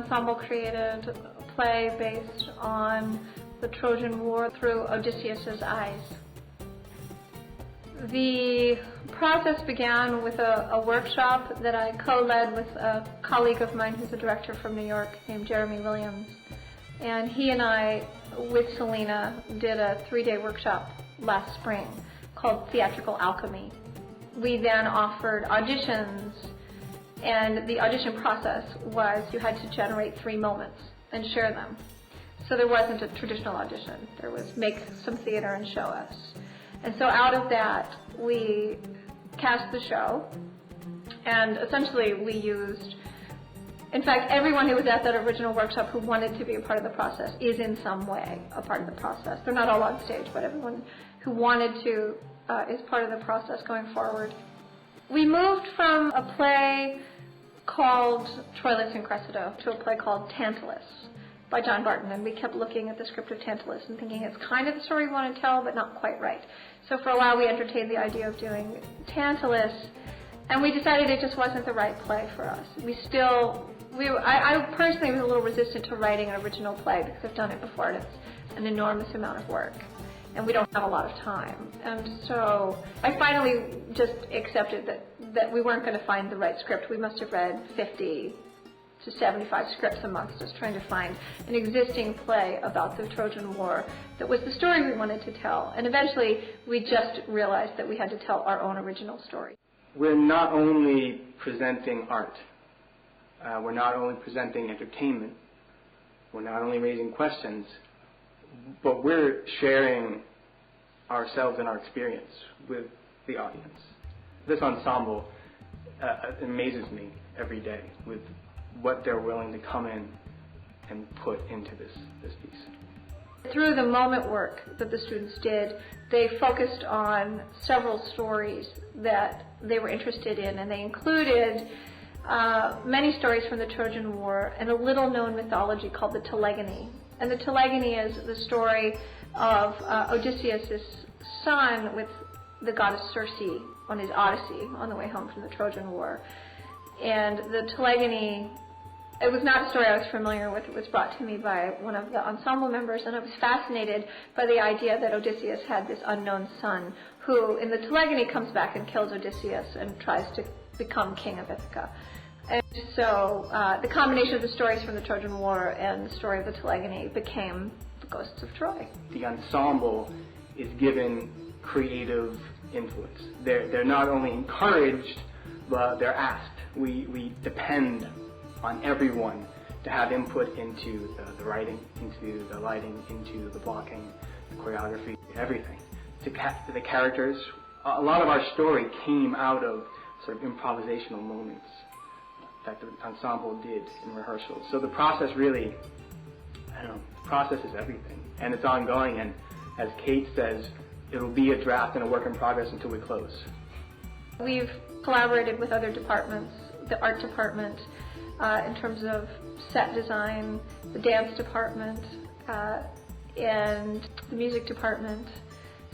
ensemble created a play based on the Trojan War through Odysseus's eyes. The process began with a workshop that I co-led with a colleague of mine who's a director from New York named Jeremy Williams. And he and I, with Selena, did a 3-day workshop last spring called Theatrical Alchemy. We then offered auditions, and the audition process was you had to generate 3 moments and share them. So there wasn't a traditional audition. There was make some theater and show us. And so out of that, we cast the show, and essentially we used, in fact, everyone who was at that original workshop who wanted to be a part of the process is in some way a part of the process. They're not all on stage, but everyone who wanted to is part of the process going forward. We moved from a play called Troilus and Cressida to a play called Tantalus by John Barton, and we kept looking at the script of Tantalus and thinking it's kind of the story we want to tell, but not quite right. So for a while we entertained the idea of doing Tantalus, and we decided it just wasn't the right play for us. I personally was a little resistant to writing an original play because I've done it before, and it's an enormous amount of work, and we don't have a lot of time. And so I finally just accepted that we weren't going to find the right script. We must have read 50 to 75 scripts amongst us trying to find an existing play about the Trojan War that was the story we wanted to tell. And eventually we just realized that we had to tell our own original story. We're not only presenting art, we're not only presenting entertainment, we're not only raising questions, but we're sharing ourselves and our experience with the audience. This ensemble amazes me every day with what they're willing to come in and put into this piece. Through the moment work that the students did, they focused on several stories that they were interested in, and they included many stories from the Trojan War and a little-known mythology called the Telegony. And the Telegony is the story of Odysseus' son with the goddess Circe on his odyssey on the way home from the Trojan War. And the Telegony, it was not a story I was familiar with. It was brought to me by one of the ensemble members, and I was fascinated by the idea that Odysseus had this unknown son who, in the Telegony, comes back and kills Odysseus and tries to become king of Ithaca. And so the combination of the stories from the Trojan War and the story of the Telegony became the Ghosts of Troy. The ensemble is given creative influence. They're not only encouraged, but they're asked. We depend on everyone to have input into the writing, into the lighting, into the blocking, the choreography, everything. To the characters, a lot of our story came out of sort of improvisational moments that the ensemble did in rehearsals. So the process really, the process is everything. And it's ongoing, and as Kate says, it'll be a draft and a work in progress until we close. We've collaborated with other departments, the art department, in terms of set design, the dance department, and the music department.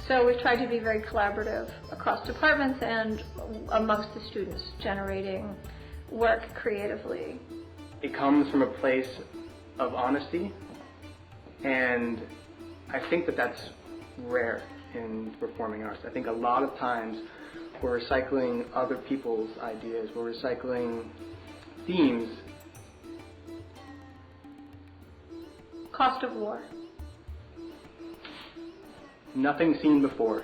So we've tried to be very collaborative across departments and amongst the students, generating work creatively. It comes from a place of honesty, and I think that that's rare in performing arts. I think a lot of times we're recycling other people's ideas, we're recycling themes. Cost of war. Nothing seen before.